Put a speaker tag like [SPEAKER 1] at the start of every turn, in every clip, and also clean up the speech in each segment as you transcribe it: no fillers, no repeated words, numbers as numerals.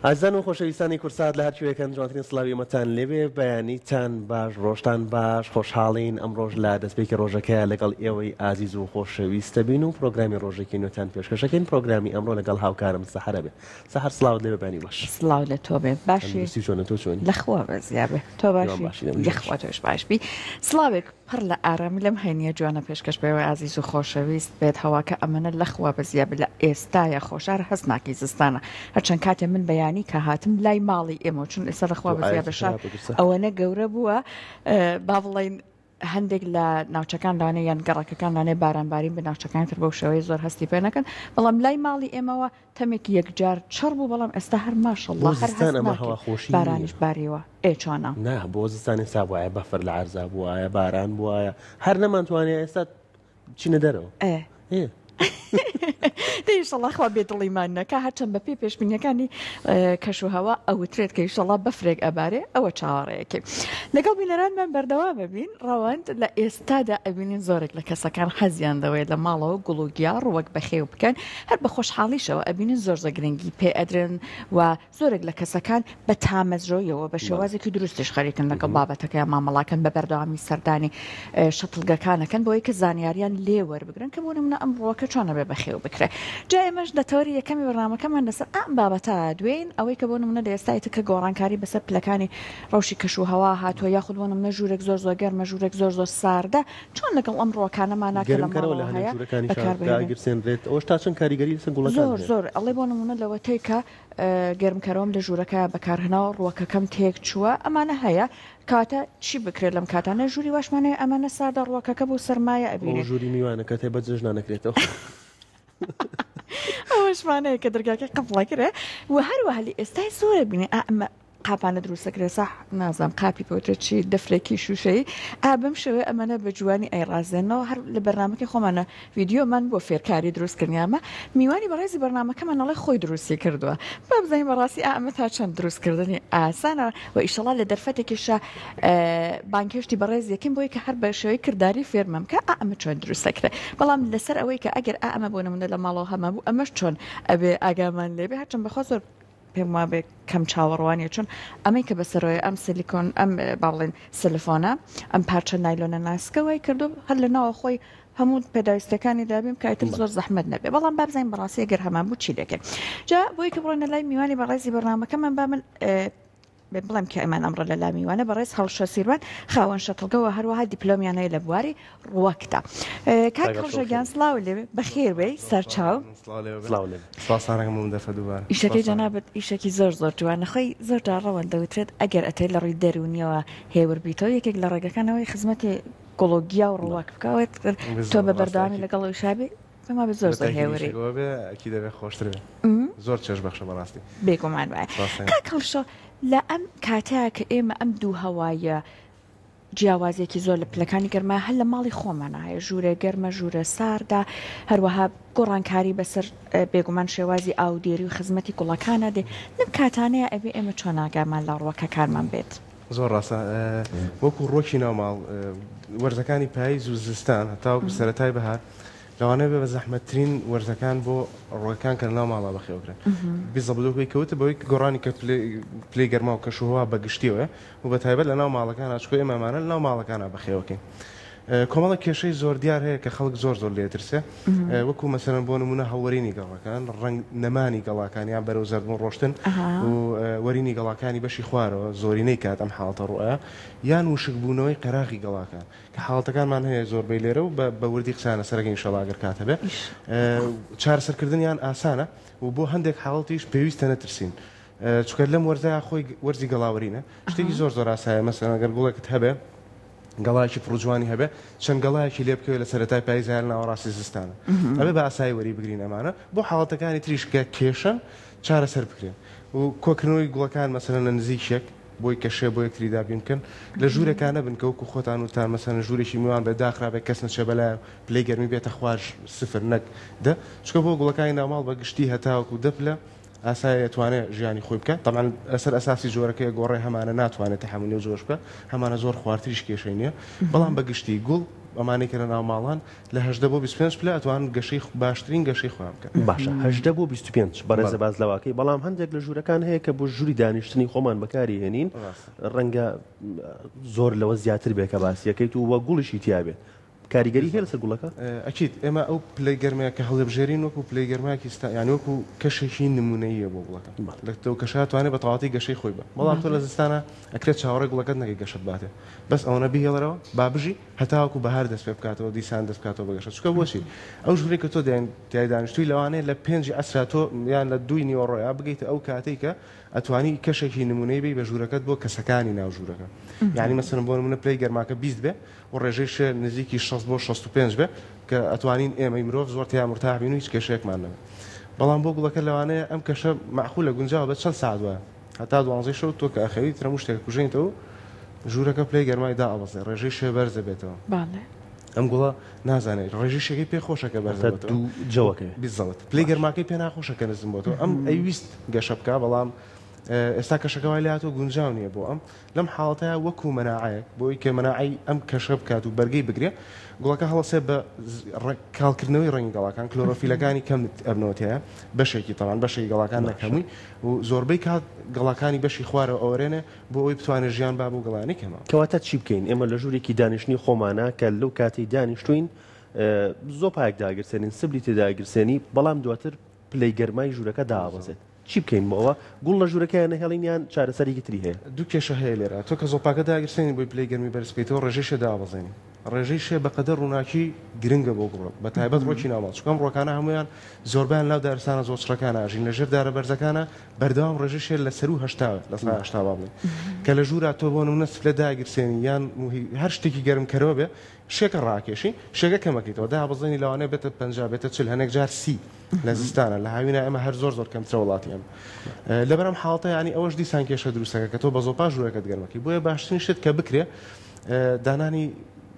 [SPEAKER 1] ئازان و خۆشەویستانی کورسات لە هەرکوێکەکەن جوانترین سڵاوی ئێمەتان لێوێ بەیانیتان باش ڕۆژتان باش خۆشحاڵین ئەم ڕۆژ لە دەستپێکی ڕۆژەکەیە لەگەڵ ئێوەی ئازیز و خۆشەویستە بین و پرۆگرامی ڕۆژێکی نوێتان پێشکەشەکەین پرۆگرامی ئەمڕۆ لەگەڵ هاوکارم سەحرە بێ سەحر سڵاوت لێ بەبانی باش
[SPEAKER 2] سڵاو لە تۆ بێ باشی
[SPEAKER 1] چۆنە تۆ چۆنی
[SPEAKER 2] لەخوا بەزیابێ تۆ باشی لەخوا تۆش باشبی سڵاوێک پڕ لە ئارامی لەم هەینیە جوانە پێشکەش بێەوە ئازیز و خۆشەویست بێت هەواکە ئەمەنە لەخوا بەزیابێ لە ئێستاە خۆشار هەست ناکی زستانە هەرچەند کاتێ من بەیانی کە هاتم لای ماڵی ئێمە چون ئێستا لەخوا بەزیابە شار ئەوەنە گەورە بووە با بڵێن هەندێک لە ناوچەکان لانێ یان گەڕەکەکان لانێ بارانبارین بە ناوچەکان تر بەو شێوەیە زۆر هەستی پێ نەکەن بەڵام لای ماڵی ئێمەوە تەمێکی یەکجار چڕ بوو بەڵام ئێستا هەر ماشەڵڵا هەر هەست بارانیش باریوە چۆنە
[SPEAKER 1] نا بۆ زستانی سا بووایە بەفر لە عەرزا بووایە باران بووایە هەر نەمانتوانێت ئێستا چینە دەرەوە
[SPEAKER 2] دەیشەڵا خوا بێدڵیمان نەکە هەرچەند بە پێ پێشبینیەکانی کەشوهەوا ئەوترێت کە ئیشەڵا بەفرێک ئەبارێ ئەوە چاوەڕەیەکی لەگەڵ بینەرانمان بەردەوا ببین ڕەوەند لە ئێستادا ئەبینین زۆرێک لە کەسەکان حەزیان دەوێت لە ماڵەوە گوڵوگیا ڕوەک بەخێو بکەن هەر بە خۆشحاڵیشەوە ئەبینین زۆر گرنگی پێ ئەدرن و زۆرێک لە کەسەکان بە تامەزرۆیەوە بە شێوازێکی دروستیش خەریکن لەگەڵ بابەتەکە مامەڵاکەن بە بەردەوامی سەردانی شەتڵگەکانەکەن بۆی کە زانیاریان لێ وەربگرن کە بۆ نمونە ئەم ڕوەکە چۆنە بێ بەخێو بکرێ جا ئێمەش دەتەوەری یەکەمی بەرنامەکەمان لەسەر ئەم بابەتە دوێن ئەوەی کە بۆ نمونە لە ئێستای کە گۆڕانکاری بەسەر پلەکانی ڕەوشی کەشوهەوا هاتووە یاخود بۆ نمونە ژوورێک زۆر گەرمە ژوورێک زۆر ساردە چۆن لەگەڵ ئەم ڕوەکانەمان ناکە لە ماڵەوە هەیە
[SPEAKER 1] بەکاربێنرێت ئەوش تا چەند کاریگەری لەسەر گوڵەکان
[SPEAKER 2] زۆر ئەڵێ بۆ نمونە لەوەتەی کە گەرمکەرەوەم لە ژوورەکە بەکارهێناوە ڕوەکەکەم تێک چووە ئەمانە هەیە کاتە چی بکرێت لەم کاتانە ژووری واشمانەیە ئەمانە ساردە ڕوەکەکە بۆ سەرمایە ئەبینێت
[SPEAKER 1] ژووری میوانە کە تێ بەجێژ نانەکرێتەوە
[SPEAKER 2] ئەوەشمانەیە کە دەرگاکە قفڵەکرێ و هەروەها لە ئێستای زۆرە بینێ ئەمە قاپانە دروستەکرێ ساح نازام قاپی پەوترە چی دەفرێکی شوشەی بەم شێوەیە ئەمەە بە جوانی ئەیڕازێنەوە هەر لە بەرنمەکە خۆمانە ڤیددیۆمان بۆ فێرکاری دروستکردنیامە میوانی بەڕێزی بەرنمەکەمانەڵی خۆی دروستی کردووە با بزانین بەڕاستی ئەمە تا چەند دروستکردنی ئاسانە و ئیشەڵا لە دەرفەتێکیشە بانکێشتی بەڕێز یەکەم بۆی کە هەر بە شێوەی کردداری فێرمەم کە ئەمە چۆن دروستەکرێ بەڵام لەسەر ئەوەی کە ئەگەر ئەمە بۆ نمونە لە ماڵەوە هەمە بوو ئەمەش چۆن ئەبێ ئاگامان لێبێ هەرچەند بەخوا زۆر پێم وابێ کەم چاوەڕوانیە چون ئەمەی کە بەسەرەوەی ئەم سیلیکۆن ئەم باڵێن سلفۆنە ئەم پارچە نایلۆنە ناسکەوەی کردو هەر لە ناوە خۆی هەموو پێداویستەکانی دابیم کایتر زۆر زەحمەت نەبێ بەڵام بابزین بەڕاستی گەر هەمان بوو چی دەکەن جا بۆی کە بڕۆنە لای میوانی بەڕێزی بەرنامەکەمان با من بڵێم کە ئەمان ئەمڕۆ لە لا میوانە بەڕێز هەڵشە سیروان خاوەن شەتڵگەوە هەروەها دیپلۆمیانەیە لە بواری ڕوەکدا کاک هەڵشەگیان سڵاو لێ بەخێر بێ سەرچاو ئیشەکەی جەنابەت ئیشێکی زۆر جوانە خۆی زۆر ڕەوەن دەوترێت ئەگەر ئەتەی لە ڕووی دەرونیەوە هێوربییتەوە یەکێک لە ڕێگەکانەوەی خزمەتی گۆڵۆگیا و ڕوەک بکەوێت تۆ بە بەردەوامی لەگەڵ شابێ پێما بە زۆر هێوری
[SPEAKER 3] ئەکی دەبێت خۆشتر زۆر چێژ بەخشە بەڕاستی
[SPEAKER 2] بێگومان وایە کاک هەڵشە لە ئەم کاتەیە کە ئێمە ئەم دوو هەوایە جیاوازێکی زۆر لە پلەکانی گەرمە هەر لە ماڵی خۆمان هەیە ژوورە گەرمە ژوورە ساردا هەروەها گۆڕانکاری بەسەر بێگومان شێوازی ئاودێری و خزمەتی گوڵەکانە دێ لەم کاتانەیە ئەبێ ئێمە چۆن ئاگامان لە ڕوەکەکانمان بێت
[SPEAKER 3] زۆر ڕاستە وەکو ڕۆکی ناوماڵ وەرزەکانی پاییز و زستان هەتاوەکو سەرەتای بەهار لەوانەیە بێ بە زەحمەتترین وەرزەکان بۆ ڕۆیەکان کە لەناو ماڵا بەخێوکرێن بیزە بڵۆکەی کەوتە بەوەی گۆڕانی کە پلەی گەرما و کەشوهەوا بەگشتیەوە و بە تایبەت لەناو ماڵەکان ئاچکۆ ئێمەمانە لەناو ماڵەکانە بەخێوەکەین کۆمەڵە کێشەی زۆر دیار هەیە کە خەڵک زۆر لێترسێ وەکو مەسەرەن بۆ نمونە هەڵوەرینی گەڵەکان ڕنگ نەمانی گەڵاکانیان بەرەو زەردبوون ڕۆشتن و وەرینی گەڵاکانی بەشی خوارەوە زۆرینەی کات ئەم حاڵتە ڕوئە یان وشک بوونەوەی قەراغی گەڵاکان کە حاڵەتەکانمان هەیە زۆربەی لێرە و بە وردی قسانە سەرەکەی ئینشەڵا کاتە بێ چارەسەرکردنیان ئاسانە و بۆ هەندێک حاڵەتیش پێویستە نەترسین چکە لەم وەرزە خۆی وەرزی گەڵاوەرینە شتێکی زۆر ئاسایە مەسەڵەن ئەگەر گوڵێکت هەبێ گەڵایکی پڕجوانی هەبێ چەند گەڵایەکی لێ بکەوێت لە سەرەتای پاییزیان ناوەڕاستی زستانە ئەبێ بە ئاسایی وەری بگرین ئەمانە بۆ حاڵەتەکانی تریشکە کێشن چارەسەر بکرێن و کۆکردنەوەی گوڵەکان مەسەلەن لە نزیکێک بۆی کەشێ بۆ یەکتری دابین بکەن لە ژوورەکانە بن کە وەکو خۆتان وتان مەسەلەن ژوورێکی میوان بە داخرابێت کەس نەچێ بەلایە پلەی گەرمی بێتە خوارش سفر نەک دە چکە بۆ گوڵەکانی ناوماڵ بە گشتی هەتاوەکو دەپلە ئاسایە توانێت ژیانی خۆی بکە طبعاً ئەسەر ئەساسی جۆرەکەی گۆڕێ هەمانە ناتوانێت تەحملی و جۆش بکە هەمانە زۆر خواردتریش کێشەی نییە بەڵام بەگشتی گوڵ ئەمانەی کە لە ناو ماڵان لە 18 بۆ 25 پلە ئەتوان گەشەی باشترین گەشەی خۆیان بکەن.
[SPEAKER 1] باشە 18 بۆ 25 بەڕێزە باز لەواکەی بەڵام هەندێک لە ژوورەکان هەیە کە بۆ ژووری دانیشتنی خۆمان بەکاری هێنین ڕەنگە زۆر لەوە زیاتر بێ کە باسیەکەیت و وە گوڵشی تیابێت کاریگەری هەیە لەسەر گوڵەکە؟
[SPEAKER 3] ئەکید ئێمە ئەو پلەی گەرمەیە کە هەڵێبژێرین وەکو پلەی گەرمایەکی یانی وەکو کەشێکی نمونەیە بۆ گوڵەکە لە تۆ کەشە توانێت بە تەواوەتی گەشەی خۆی بە بەڵام تۆ لە زستانە ئەکرێت چاوەڕێ گوڵەکەت نەکەی گەشت باتێ بەس ئەوەنە بهێڵەرەوە بابژی هەتاوەکو بەهار دەست پێ بکاتەوە دیسان دەست بکاتەوە بە گەشە چکە بۆچی ئەو ژوورێک کە تۆ تیای دانیشتووی لەوانەیە لە 5 ئەسرا تۆ یان لە 2 نیوەڕۆیا بگەیتە ئەو کاتێک کە ئەتوانی کەشێکی نمونەی بی بە ژوورەکەت بۆ کەسەکانی ناو ژوورەکە یعنی مەسەڵەن بۆ نمونە پلەی گەرماکە 20 بێ و ڕێژەی نزیکی 6 بۆ 65 بێ کە ئەتوانین ئێمەی مرۆڤ زۆر تیا مرتاح بین و هیچ کێشەیەکمان نەبێت بەڵام بۆ گوڵەکە لەوانەیە ئەم کەشە معقولە گونجاوە بە چەند ساعت وایە هەتا 12 شەو تۆ کە ئەخەوی ترە شتێک کوژێنیتەوە ژوورەکە پلەی گەرمای دائەوەزێ ڕێژەی شێ بەرزە بێتەوە ئەم گوڵە نازانێت ڕێژەی شێکی پێ خۆشەکە بەرزە
[SPEAKER 1] جەوەکە
[SPEAKER 3] بیزەڵت پلەی گەرماکەی پێ ناخۆشەکە نزم بۆتەوە ئەم ئەیویست گەشە بکە بەڵام ئێستا کەشەکەوای لاتۆ گونجاو نییە بۆ ئەم لەم حاڵەتەیە وەکو مەناعەیەک بۆی کە مەناعی ئەم کەشە بکات و بەرگەی بگرێ گوڵەکە هەڵەسێ بە کاڵکردنەوەی ڕەنگی گەڵاکان کلۆرۆفیلەکانی کەم ئەبنەوەتەیە بەشێکی تەوان بەشێکی گەڵاکان نەکەمووی و زۆربەی کات گەڵاکانی بەشی خوارەوە ئەوەرێنێ بۆ ئەوی بتوانێت ژیان با بۆ گەڵانی کەمە
[SPEAKER 1] کەواتە چی بکەین ئێمە لە ژوورێکی دانیشتنی خۆمانە کە لەو کاتی دانیشتوین زۆر پاک داگرسێنین سبلی تێداگرسێنی بەڵام دواتر پلەی گەرمای ژوورەکە داوەزێت چی بکەین بەوە گوڵ لە ژوورەکەیان نەهێڵینیان چارەسەرێکی تری هەیە
[SPEAKER 3] دوو کێشە هەیە لێرە تۆ کە زۆپاکە داگرسێنی بۆی پلەی گەرمی بەرزکەیتەوە ڕێژەی دابەزێنی ڕێژەی شێ بەقەدەر ڕووناکی گرنگە بۆ گوڵ بە تایبەت ڕۆکی ناوماڵ چکەم ڕۆکانە هەمویان زۆربیان لاو دارستانە زۆر چڕەکانە ئاژین لەژێر دارە بەرزەکانە بەردەوام ڕێژەی شێ لە سەر و هەشتا لە سا هەشتا بڵێ کە لە ژوورە تۆ بۆ نمونە سفلە داگرسێنی یان هەر شتێکی گەرمکەرەوە بێ شێکە ڕاکێشی شێگە کەمەکەیتەوە دابەزێنی لەوانەیە بێتە 50 بێتە 40 هەنێک جار 30 لە زستانە لە هاوینە ئەمە هەر زۆر کەمترە وڵاتیان لەبەرم حاڵتە ینی ئەوەش دیسان کێشە دروستەکە کە تۆ بە زۆپا ژوورەکەت گەرمەکەی بۆیە باشترین شت کە بکرێ دانانی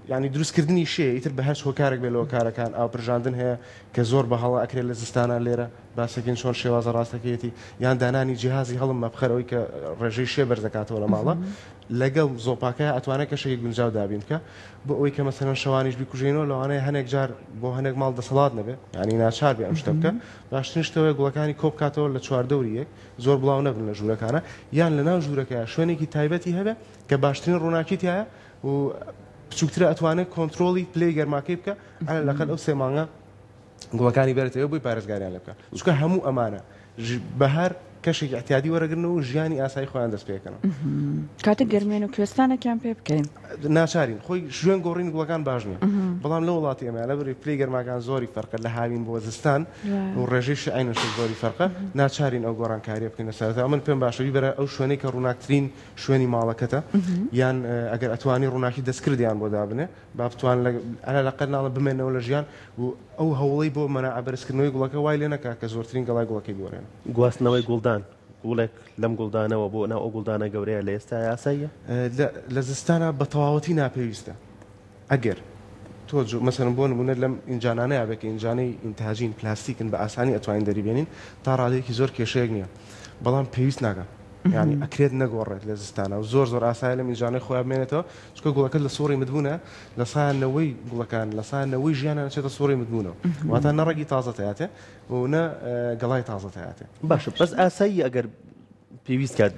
[SPEAKER 3] ینی دروستکردنی شێ ئیتر بە هەر هۆکارێک بێ لەوە کارەکان ئاو پرژاندن هەیە کە زۆر بە هەڵە ئەکرێت لە زستانە لێرە باسەکەین چۆن شێوازە ڕاستەکەیەتی یان دانانی جیهازی هەڵم مەبخەرەوەی کە ڕێژەی شێ بەرزەکاتەوە لە ماڵە لەگەڵ زۆپاکە ئەتوانێت کەشێکی گونجاو دابین بکە بۆ ئەوی کە مەسەرەن شەوانیش بیکوژێنەوە لەوانەیە هەنێک جار بۆ هەنێک ماڵ دەسەڵات نەبێت ینی ناچار بێ ئەم شتە بکە باشترین شتەوەی گوڵەکانی کۆ بکاتەوە لە چواردەوری یەک زۆر بڵاو نەبن لە ژوورەکانە یان لە ناو ژوورەکەیە شوێنێکی تایبەتی هەبێ کە باشترین ڕووناکی تایە و بچووکترە ئەتوانێت کۆنتترۆلی پلەی گەرماکەی بکە لەقەل ئەو سێ مانگە گوڵەکانی بێتەوە بۆی پارێزگاریان لێ بکە چکە هەموو ئەمانە بەهار کەشێکی احتیادی وەرەگرنەوە و ژیانی ئاسایی خۆیان دەست پێکەن
[SPEAKER 2] کاتە گەرمێن و کوێستانێکیان پێ بکەین
[SPEAKER 3] ناچارین خۆی شوێن گۆڕین گوڵەکان باش نیە بەڵام لە وڵاتی ئەمە لە بەری پلەی گەرماکان زۆری فەرقە لە هاوین بۆ زستان و ڕێژەی عینەش زۆری فەرقە ناچارین ئەو گۆڕانکاریە بکەین لەسەرەوە من پێم باشە بیبەرە ئەو شوێنەی کە ڕووناکترین شوێنی ماڵەکەتە یان ئەگەر ئەتوانی ڕووناکی دەستکردیان بۆ دابنێ با بتوان لەقەر ناڵە بمێنەوە لە ژیان و ئەو هەوڵەی بۆ مەناع بەرزکردنەوەی گوڵەکە وای لێ نەکا کە زۆرترین گەڵای گوڵەکەی بۆرێن
[SPEAKER 1] گواستنەوەی گوڵدان گوڵێک لەم گوڵدانەوە بۆ ناو ئەو گوڵدانە گەورەیە لە ئێستا یاساییە
[SPEAKER 3] لە زستانە بە تەواوەتی ناپێویستە ئەگەر تۆ مەسەرم بۆ نمونە لەم ئینجانانەیە بێکە ئینجانەی ئینتاجین پلاستیکن بە ئاسانی ئەتوانین دەریبێنین تا ڕادێکی زۆر کێشەیەک نییە بەڵام پێویست ناکە ینی ئەکرێت نەگۆڕێت لە زستانە و زۆر ئاسایی لەم ئینجانەی خۆیان بمێنێتەوە چکە گوڵەکەت لە سۆڕی مدبوونە لە سایانەوەی گوڵەکان لە سایانەوەی ژیانە چێتە سۆڕی مدبوونەوە واتە نەڕێکی تازە هەیەێ و نە گەڵای تازە هەیەێ
[SPEAKER 1] باشە بەس ئاسایی ئەگەر پێویست کات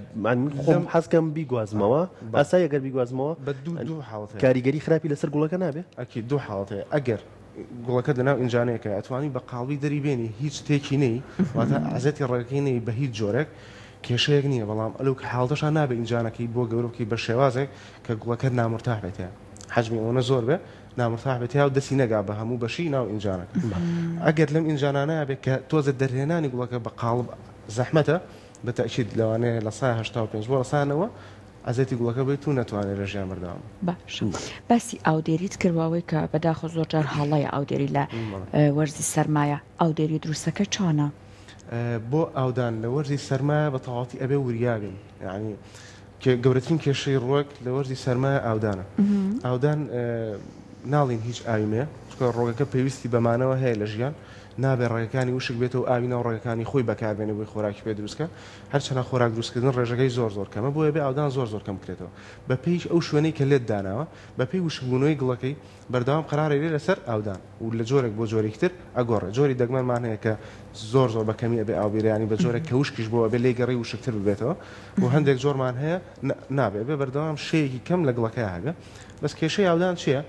[SPEAKER 1] خۆم حەزکەم بیگوازمەوە ئاسایی ئەگەر بیگوازمەوە
[SPEAKER 3] بە دوو حاڵەت
[SPEAKER 1] کاریگەری خراپی لەسەر گوڵەکە نابێ
[SPEAKER 3] ئەکی دوو حاڵەتەیە ئەگەر گوڵەکە دەناو ئینجانەیەەکە ئەتوانی بە قاڵبی دەریبێنی هیچ تێکی نەی واتە ئازەتی ڕێەکەی نەی بە هیچ جۆرێک کێشەیەک نییە بەڵام ئەلو حاڵتەشان نابێ ئینجانەکەی بۆ گەورەکەی بە شێوازێک کە گوڵەکە نامرتاح بێتە حجمی ئەوەنە زۆر بێ نامرتاح بێتیا و دەستی نەگا بە هەموو بەشی ناو ئینجانەکە ئەگەر لەم ئینجانانە بێت کە تۆزە دەرهێنانی گوڵەکە بە قاڵب زەحمەتە بەتەکید لەوانەیە لە 185 بۆ سانەوە ئازێتی گوڵەکە بێت و نەتوانێت لە ژیان بەردەوام
[SPEAKER 2] باش باسی ئاودێریت کردواوەی کە بەداخۆ زۆرجار هەڵەیە ئاودێری لە وەرزی سەرمایە ئاودێری دروستەکە چۆنە
[SPEAKER 3] بۆ ئاودان لە وەرزی سەرمایە بە تەواوەتی ئەبێ وریابن یعنی گەورەترین کێشەی ڕۆک لە وەرزی سەرمایە ئاودانە ئاودان ناڵین هیچ ئاویمەیە چکە ڕۆگەکە پێویستی بەمانەوە هەیە لە ژیان نابێ ڕێگەکانی وشک بێتەوە ئاوی ناو ڕێگەکانی خۆی بەکاربێنێ بۆی خۆراکی پێ دروستکە هەرچەنە خۆراک دروستکردن ڕێژەکەی زۆر کەمە بۆیە بێ ئاودان زۆر کەم بکرێتەوە بە پێیش ئەو شوێنەی کە لێت داناوە بە پێی وشکبوونەوەی گڵەکەی بەردەوام قرارێ لێ لەسەر ئاودان و لە جۆرێک بۆ جۆرێکتر ئەگۆڕێ جۆری دەگمەنمان هەیە کە زۆر بەکەمی ئەبێ ئاوبیرانی بە جۆرێک کە وشکیش بۆ ئەبێ لێ گەڕی وشکتر ببێتەوە و هەندێک جۆرمان هەیە نابێ بێ بەردەوام شەیەکی کەم لە گڵەکەی هەبێ بەس کێشەی ئاودان چییە؟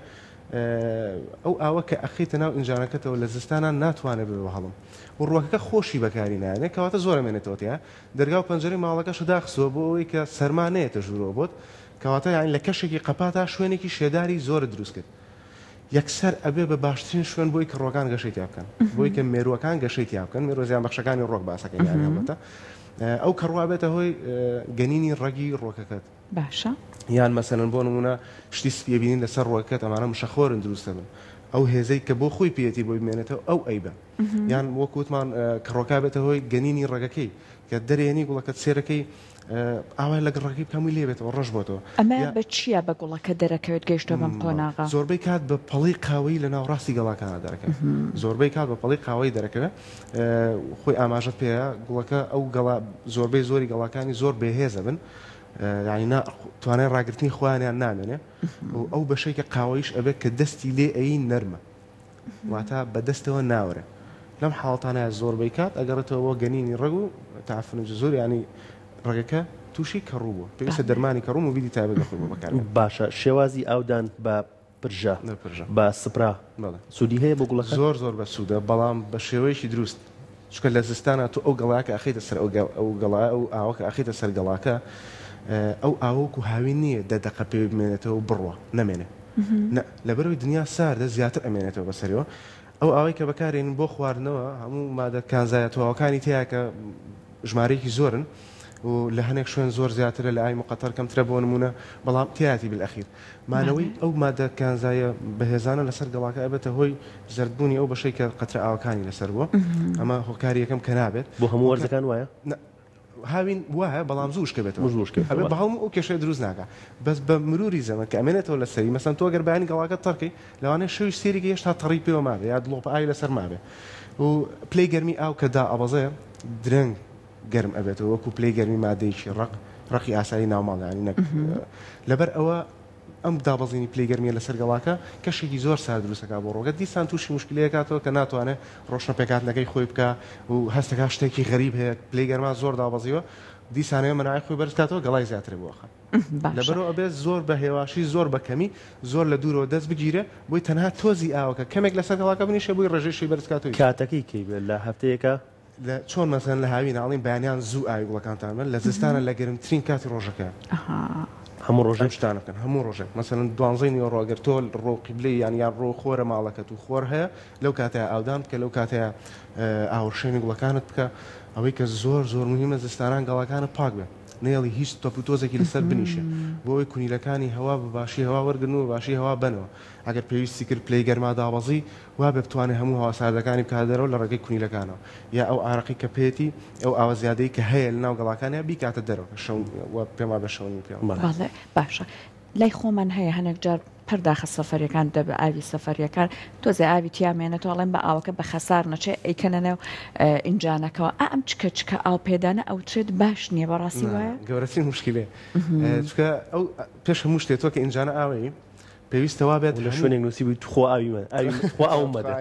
[SPEAKER 3] ئەو ئاوە کە ئەخیتە ناو ئینجانەکەتەوە لە زستانان ناتوانێت بێ هەڵم و ڕووەکە خۆشی بەکاری نایێنێت کەواتە زۆر ئەمێنێتەوە تیا دەرگا و پەنجەرەی ماڵەکەش داخسووە بۆ ئەوەی کە سەرمانەیەتە ژوورەوە بۆت کەواتە یان لە کەشێکی قەپاتا شوێنێکی شێداری زۆر دروست کرد یەکسەر ئەبێ بە باشترین شوێن بۆی کە ڕۆکان گەشەی تیا بکەن بۆی کە مێرووەکان گەشەی تیا بکەن مێرۆ زیان بەخشەکانی ڕۆک باسەکەی هەڵبەتە ئەو کە ڕوابێتە هۆی گەنینی ڕەگی ڕۆکەکەت
[SPEAKER 2] باشە
[SPEAKER 3] یان مەسەلەن بۆ نمونە شتی سپیێبینین لەسەر ڕۆکەکەت ئەمانە مشەخۆرن دروستە بن ئەو هێزەی کە بۆ خۆی پێێتی بۆی بمێنێتەوە ئەو ئەیبە یان وەکوتمان کڕۆکا بێتە هۆی گەنینی ڕێگەکەی کە دەرێنی گوڵەکەت سێرەکەی ئاوای لەگەڵ ڕێگەی بکەمی لێبێتەوە ڕەش بۆتەوە
[SPEAKER 2] ئەمە بە چییە بە گوڵەکە دەرەکەوێت گەیشتە بەم قۆناغا
[SPEAKER 3] زۆربەی کات بە پەڵی قاوەی لە ناوڕاستی گەڵاکانە دەرەکەوێت زۆربەی کات بە پەڵی قاوەی دەرەکەوێت خۆی ئاماژەت پێەیە گوڵەکە ئەو گەڵا زۆربەی زۆری گەڵاکانی زۆر بێهێزە بن یعنی توانای ڕاگررتنی خۆیانیان نامێنێ ئەو بەشەی کە قاوەیش ئەبێت کە دەستی لێ ئەی نەرمە واتە بەدەستەوە ناوەرە لەم حاڵتانە زۆربەی کات ئەگەڕێتەوە بۆ گەنینی ڕەگ و تافن زۆر ینی ڕێگەکە تووشی کەڕوو بوو پێویستە دەرمانی کەڕوم و بیدی تایبەت دەخۆی بۆ بەکار
[SPEAKER 1] باشە شێوازی ئاودان بە پرژە بە سپرا سوودی هەیە بۆ گوڵەکە
[SPEAKER 3] زۆر بە سوودە بەڵام بە شێوەیەکی دروست چکە لە زستانە تو ئەو گەڵاکە ئەخیتە سەر ئەو گەڵا ئەو ئاوەکە ئەخیتە سەر گەڵاکە ئەو ئاوەکو هاوی نییە دەدەقە پێ بمێنێتەوە بڕوە نەمێنێ لەبەرەوەی دنیا ساردە زیاتر ئەمێنێتەوە بەسەرەوە ئەو ئاوەی کە بەکارێن بۆ خواردنەوە هەموو مادە کانزایەتەوەکانی تیا کە ژمارەیەکی زۆرن و لە هەنێک شوێن زۆر زیاترە لە ئای مقەتەر کەمترە بۆ نمونە بەڵام تیاتی بالأخیر مانەوەی ئەو مادە کانزایە بەهێزانە لەسەر گەڵاکە ئەبێتە هۆی زەردبوونی ئەو بەشەی کە قەترە ئاوەکانی لەسەر بووە ئەمە هۆکاری یەکەم کە نابێت
[SPEAKER 1] بۆ هەموو وەرزەکان وایە
[SPEAKER 3] هاوین وایە بەڵام زووشکە بێتەوە بە هەموو ئەو کێشەی دروست ناکە بەس بە مروری زەمە کە ئەمێنێتەوە لە سەری مەسەن تۆ گەر بەیانی گەڵاکە تەڕکەی لەوانەیە شەوی سێریگە هێشتا تەڕی پێوە مابێ یا دڵۆپە ئاوی لەسەر مابێ و پلەی گەرمی ئاو کە دا ئەبەزەیە درەنگ گەرم ئەبێتەوە وەکو پلەی گەرمی مادەیەکی ڕقی ئاسایی ناوماڵیانی نەک لەبەر ئەوە ئەم دابەزینی پلەی گەرمیە لەسەر گەڵاکە کەشێکی زۆر سار دروستەکە بۆ ڕۆگەت دیسان تووشی مشکلەیەکاتەوە کە ناتوانێت ڕۆشنە پێکاتنەکەی خۆی بکە و هەستەکە شتێکی غەریب هەیە پلەی گەرما زۆر دابەزیوە دیسانەوە مەناعی خۆی بەرزکاتەوە گەڵای زیاتر بووەخە لەبەرەوە ئەبێت زۆر بە هێواشی زۆر بەکەمی زۆر لە دوورەوە دەست بگیرێ بۆی تەنها تۆزی ئاوەکە کەمێک لەسەر گەڵاکە بنیشە بۆی ڕێژەی بەرزکاتەوە
[SPEAKER 1] کاتەکەی کەی بێت لە هەفتەیەکە
[SPEAKER 3] چۆن مەسەن لە هاوی ناڵین بەیانیان زوو ئاوی گوڵەکانتان لە زستانە لە گەرمترین کاتی ڕۆژەکە
[SPEAKER 1] هەموو ڕۆژێک
[SPEAKER 3] شتانەکەن هەموو ڕۆژێک مەسەن دوانزەی ڕۆگەر تۆ ڕۆقیبلی یان ڕۆ خۆرە ماڵەکەت و خۆر هەیە لەو کاتەیە ئاودان بکە لەو کاتەیە ئاوەشێنی گوڵەکانت بکە ئەوەی کە زۆر مهمە زستانان گەڵاکانە پاک بێ نێڵی هیچ تۆپوتۆزێکی لەسەر بنیشە بۆی کونیلەکانی هەوا بە باشی هەوا وەرگن و باشی هەوا بنەوە ئەگەر پێویستی کرد پلەی گەرما دابەزی وا بتوانێت هەموو هەوا ساردەکانی بکاتەرەوە لە ڕێگەی کونیلەکانەوە یا ئەو ئارەقی کە پێێتی ئەو ئاوە زیادەی کە هەیە لە ناو گەڵاکانیان بیکاتە دەرەوە پێما بە شەونی پێ
[SPEAKER 2] باشە لای خۆمان هەیە هەنێک جار پەرداخە سەفەریەکان دەبێ ئاوی سەفەریەکان تۆزێ ئاوی تیامێنێتەوە ئەڵێن بە ئاوەکە بە خەسار نەچێ ئەیکەنەنەو ئینجانەکەەوە ئەم چکە ئاو پێدانە ئەو ترێت باش نییە بەڕاستی وایە
[SPEAKER 3] گەورەسی مشکلێ چکە ئەو پێش هەموو شتێتەوە کە ئینجانە ئاوەی پێویستەوە بێت
[SPEAKER 1] لە شوێنێک نووسیبی خۆ ئاویمە ئەو مەدە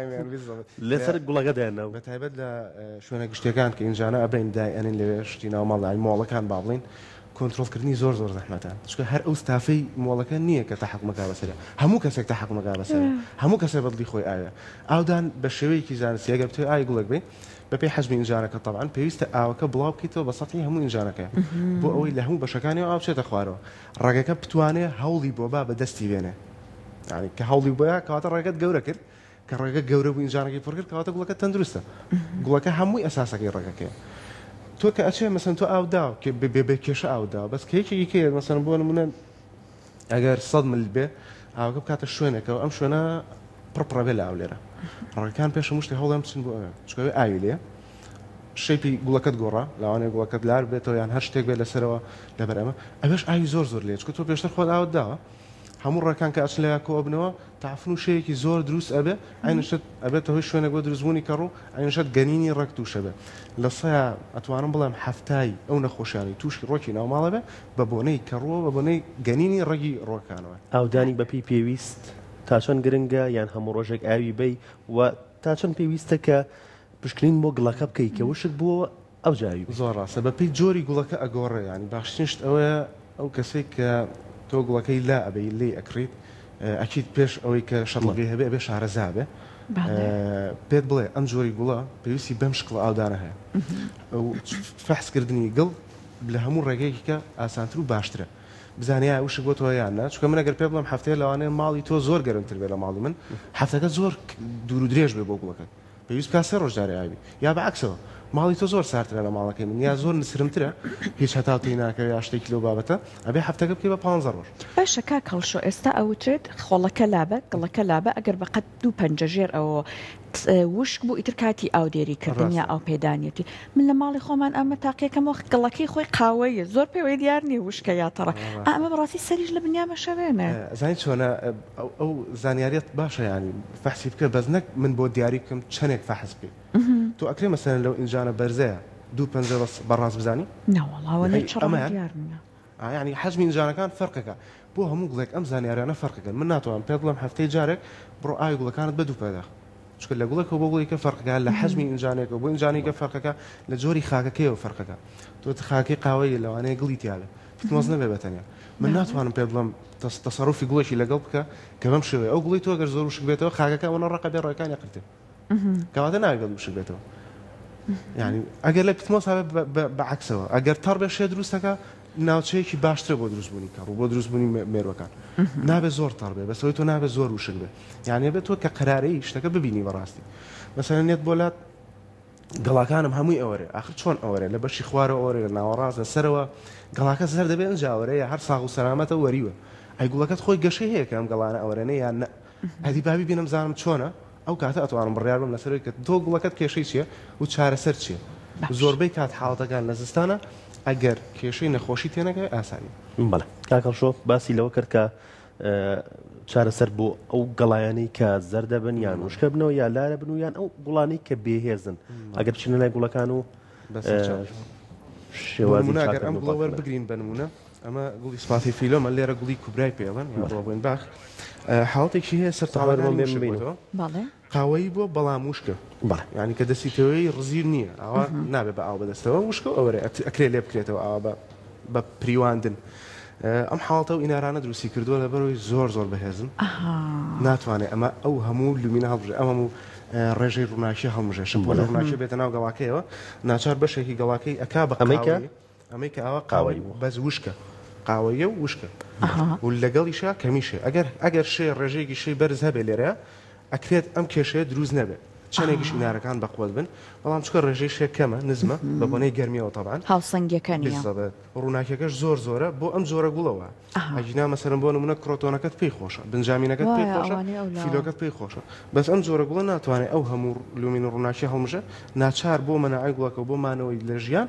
[SPEAKER 1] لەسەر گوڵەکە دێنەوە
[SPEAKER 3] بە تایبەت لە شوێنە گشتەکان کە ئینجانە ئەبین دایەنین لەوێ شتی ناوماڵی مۆڵەکان باڵین کۆنتترۆلکردنی زۆر زەحمەتان چکە هەر ئەو ستافەی مۆڵەکە نییە کە تەحقمەکە بەسەر هەموو کەسێک تەحقمەکە بەسەر هەموو کەسێ بەدڵی خۆی ئاوە ئاودان بە شێوەیەکی زانستی ئەگەر توی ئای گوڵک بێ بە پێی حەزمی ئینجانەکە تەبعاً پێویستە ئاوەکە بڵاو بکەیتەوە بە سەتڵی هەموو ئینجانەکە بۆ ئەوەی لە هەموو بەشەکانی ئاو بچێتە خوارەوە ڕێگەکە بتوانێت هەوڵی بۆ با بەدەستی بێنێ یعنی کە هەوڵی بۆیە کەواتە ڕێگەت گەورە کرد کە ڕێگە گەورە بوو ئینجانەکەی پڕ کرد کەواتە گوڵەکە تەندروستە گوڵەکە هەمووی ئەساسەکەی ڕێگەکەیە تۆ کە ئەچێ مەسەن تۆ ئاودا کە بێ کێشە ئاودا بەس کێکێکی کێ مەسەن بۆ نمونە ئەگەر 100 مل بێ ئاوەکە بکاتە شوێنێکەوە ئەم شوێنە پڕپڕەبێ لە ئاو لێرە ڕێگەکان پێش هەموو شتێک هەوڵیان بچن بۆ ئەوێ چکەوێ ئاوی لێ شەیپی گوڵەکەت گۆڕا لەوانەیە گوڵەکەت لار بێتەوە یان هەر شتێک بێت لەسەرەوە لەبەر ئەمە ئەوێش ئاوی زۆر لێ چکە تۆ پێشتر خۆت ئاوت داوە هەموو ڕێکان کە ئەچن لە کۆبنەوە تافن و شەیەکی زۆر دروست ئەبێ ئاینشت ئەبێتەوەی شوێنە بۆ دروستبوونی کەڕوو ئاینشت گەنینی ڕێک تووشە بێ لە سەیە ئەتوانم بڵێم هەفتای ئەو نەخۆشیانی تووشی ڕۆکی ناوماڵە بێ بە بۆنەی کەڕووە بە بۆنەی گەنینی ڕێگی ڕۆکانەوە
[SPEAKER 1] ئاودانی بەپی پێویست تا چەند گرنگە یان هەموو ڕۆژێک ئاوی بی و تا چەند پێویستە کە پشکنین بۆ گڵەکە بکەی کە وشک بووە ئەو جاوی
[SPEAKER 3] زۆر ڕاستە بەپی جۆری گوڵەکە ئەگۆڕێ ینی باشترینشت ئەوەیە ئەو کەسێک کە تۆ گوڵەکەی لا ئەبەی لێ ئەکریت ئەکیت پێش ئەوەی کە شەڵەکەی هەبێ ئەبێ شارەزا بێ پێت بڵێ ئەم جۆری گوڵە پێویستی بەم شکڵ ئاودانە هەیە ئەو فەحسکردنی گڵ لە هەموو ڕێگەیەکی کە ئاسانتر و باشترە بزانیا وشک بۆ تۆ یان نە چونکە من ئەگەر پێ بڵم هەفتەیە لەوانەیە ماڵی تۆ زۆر گەرمتر بێ لە ماڵی من هەفتەکە زۆر دوور و درێژ بێ بۆ گوڵەکەت پێویست کا سێ ڕۆژداری ئاوی یا بەعکسەوە ماڵی تۆ زۆر سارترە لە ماڵەکەی من یا زۆر نسرمترە هیچ هەتاوتی ناکە یا شتێکی لەو بابەتە ئەبێ هەفتەکە بکەی بە 15 ڕۆژ
[SPEAKER 2] باشە کا کەڵشۆ ئێستا ئەوترێت خۆڵەکە لابە گڵەکە لابە ئەگەر بەقەت 2 پەنجەژێر ئەوە وشک بوو ئیتر کاتی ئاودێریکردن یا ئەو پێدانێتی من لە ماڵی خۆمان ئەمە تاقیەکەمەوە گڵەکەی خۆی قاوەیە زۆر پێوەی دیار نیە وشکە یاتەڕە ئەمە بەڕاستی سەریش لە بنیامە شەوێنە
[SPEAKER 3] زانی چۆنە ئەو زانیاریت باشە ینی فەحسی بکە بەس نەک من بۆ دیاری بکەم چەندێک فەحس بکەی تۆ ئەکرێ مەسەن لەو ئینجانە بەرزەیە 2 پەنجە بەڕاست بزانی
[SPEAKER 2] ناوەڵاوە
[SPEAKER 3] ینی حەجمی ئینجانەکان فەرقەکە بۆ هەموو گڵێک ئەم زانیاریانە فەرقەکەن من ناتوانم پێ بڵێم هەفتەی جارێک بڕۆ ئاوی گوڵەکانت بە 2 پەداخ چکە لە گوڵێکەوە بۆ گوڵێکە فەرقەکە لە حەجمی ئینجانێکەوە بۆ ئینجانێکە فەرقەکە لە جۆری خاکەکەیەوە فەرقەکە تۆ خاکەی قاوەیە لەوانەیە گڵی تیاابێ فتمۆز نەبێ بەتەنیا من ناتوانم پێ بڵم تەسەڕوفی گوڵێکی لەگەڵ بکە کە بەم شێوەیە ئەو گوڵی تۆ گەر زۆر وشک بێتەوە خاکەکە ئەوە ڕقە بێ ڕێکانی قرتێ کەواتە ناگەڵ وشک بێتەوە ینی ئەگەر لە پتمۆس هەبێ بەعکسەوە ئەگەر تەڕ بێ شێ دروستەکە ناوچەیەکی باشترە بۆ دروستبوونی کار و بۆ دروستبوونی مێروەکان نابێت زۆر تەڕ بێ بەسەوەی تۆ نابێت زۆر وشک بێ یعنی بێت تۆ کە قەرارەی شتەکە ببینی بەڕاستی مەسەلەن نێت بۆ لات گەڵاکانم هەمووی ئەوەرێ آخر چۆن ئەوەرێ لە بەشی خوارە ئەوەرێ لە ناوەڕاست لەسەرەوە گەڵاکە زەر دەبێت ئەنجاوەرەیە هەر ساغ و سەلامەتە وەریوە ئەی گوڵەکەت خۆی گەشەی هەیە کە ئەم گەڵانە ئەوەرێنە یان نە هەدی بابی بینم زانم چۆنە ئەو کاتە ئەتوانم بڕیار بم لەسەرەوەی کە تۆ گوڵەکەت کێشەی چییە و چارەسەر چییە زۆربەی کات حاڵەتەکان لە زستانە ئەگەر کێشەی نەخۆشی تێنەکە ئاسانی
[SPEAKER 1] بەڵێ کاکەڵشۆ باسی لەوە کرد کە چارەسەر بۆ ئەو گەڵایانی کە زەردە بن یان وشکە بنەوە یا لارە بن و یان ئەو گوڵانی کە بێهێزن ئەگەر بچینە لای گوڵەکان و
[SPEAKER 3] شێوازیگەر ئەم گوڵەوە بگرین بنمونە ئەمە گوڵی سپاتی فیلۆمە لێرە گوڵی کوبرای پێڵن ڕۆبووین باخ حاڵەتێکی هەیە سەرتاوەرمەبینەوە قاوەی بۆ بەڵام وشکە ینی کە دەستیتەوەی ڕزیر نییە ئەوە نابێت بە ئاو بەدەستەوە وشکە ئەوەرە ئەکرێ لێ بکرێتەوە ئاوا بە پریواندن ئەم حاڵەتە و ئینارانە دروستی کردووە لەبەرەوەی زۆر زۆر بەهێزن ناتوانێت ئەمە ئەو هەموو لومینە هەڵبژێ ئەم هەموو ڕێژەی ڕووناکی هەڵمژێ شم بۆ لە ڕووناکی بێتە ناو گەڵاکەیەوە ناچار بەشێکی گەڵاکەی ئەکا بە ئەمەی کە ئەوە قاوەی بەس وشکە قاوەیە و وشکە و لەگەڵیشا کەمیشێ ئەگەر شێ ڕێژەیەکی شەی بەرز هەبێ لێرە ئەکرێت ئەم کێشەیە دروست نەبێت چەندێکیش ئینارەکان بەقوەت بن بەڵام چکە ڕێژەی شێ کەمە نزمە بە بۆنەی گەرمیەوە تەبان
[SPEAKER 2] هاوسەنگەکانی
[SPEAKER 3] ڕووناکیەکەش زۆر زۆرە بۆ ئەم جۆرە گوڵەوە ئەجینا مەسەرم بۆ نمونە کرۆتۆنەکەت پێی خۆشە بنجامینەکەت پێی خۆشە فیلۆکەت پێی خۆشە بەس ئەم جۆرە گوڵە ناتوانێت ئەو هەموو لومین ڕووناکی هەڵمژە ناچار بۆ مەناعی گوڵەکە بۆ مانەوەی لە ژیان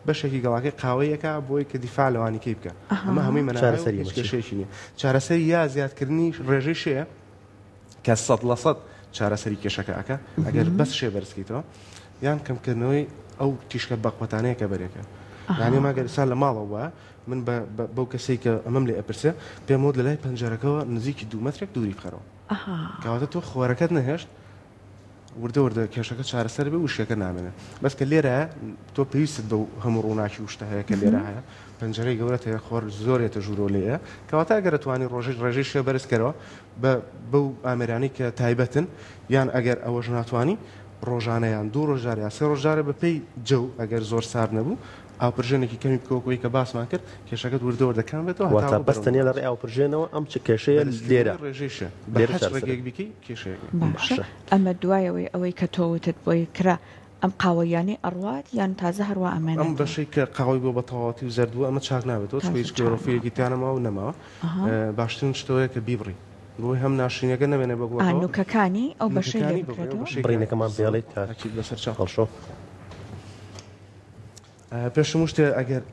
[SPEAKER 3] بەشێکی گەڵاکەی قاوەیەکە بۆی کە دیفاع لەوانیکەی بکە ئەمە هەمووی مەناعەکەشێکی نییە چارەسەری یا زیادکردنی ڕێژەی شەیە کە 100% چارەسەری کێشەکەکە ئەگەر بەس شێ بەرزکەیتەوە یان کەمکردنەوەی ئەو تیشکە بەقوەتانەیە کە بەرێکە یعنی ماگەر ئێستا لە ماڵەوە من بەو کەسێک کە ئەمەم لێ ئەپرسێ پێم وت لە لای پەنجەرەکەەوە نزیکی 2 مەترێک دووری بخەرەوە کەواتە تۆ خۆرەکەت نەهێشت وردە وردە کێشەکە چارەسەر بێ وشەکە نامێنێ بەس کە لێرە تۆ پێویستت بە هەموو ڕووناکی وشتە هەیە کە لێرە هەیە پەنجەرەی گەورەت هەیە خۆر زۆرێتە ژوورۆ لێە کەواتە ئەگەر توانی ڕێژەی شێ بەرزکەرەوە بەو ئامێرانی کە تایبەتن یان ئەگەر ئەوەش ناتوانی ڕۆژانەیان 2 ڕۆژار یا 3 ڕۆژارە بەپێی جەو ئەگەر زۆر سارد نەبوو ئاوپرژێنێکی کەمی بکۆکۆی کە باسمان کرد کێشەکەت وردەوە دەکان بێتەوە
[SPEAKER 1] بەستنیە لە ڕێ ئاوپرژێنەوە ئەم چ کێشەیە لێرە
[SPEAKER 3] ڕێژێشە ڕێگەک بکەی کێشەیە
[SPEAKER 2] ئەمە دوایەوەی ئەوەی کە تۆوتت بۆی کرا ئەم قاوەیانی ئەڕوات یان تازە هەروە ئەمێن
[SPEAKER 3] ئەم بەشەی کە قاوەی بۆ بە تەواوەتی و زەردووە ئەمە چاک نابێتەوە هیچ کلۆرۆفیلێکی تیانەماوە نەماوە باشترین شتەوەیە کە بیبڕی بۆی هەم ناشرینەکە نەبێنێ بە
[SPEAKER 2] نوکەکانی ئەو بەشەی
[SPEAKER 1] بڕینەکەمان پێڵێت بەسەر چاقەڵشۆ
[SPEAKER 3] پێشمو شتێ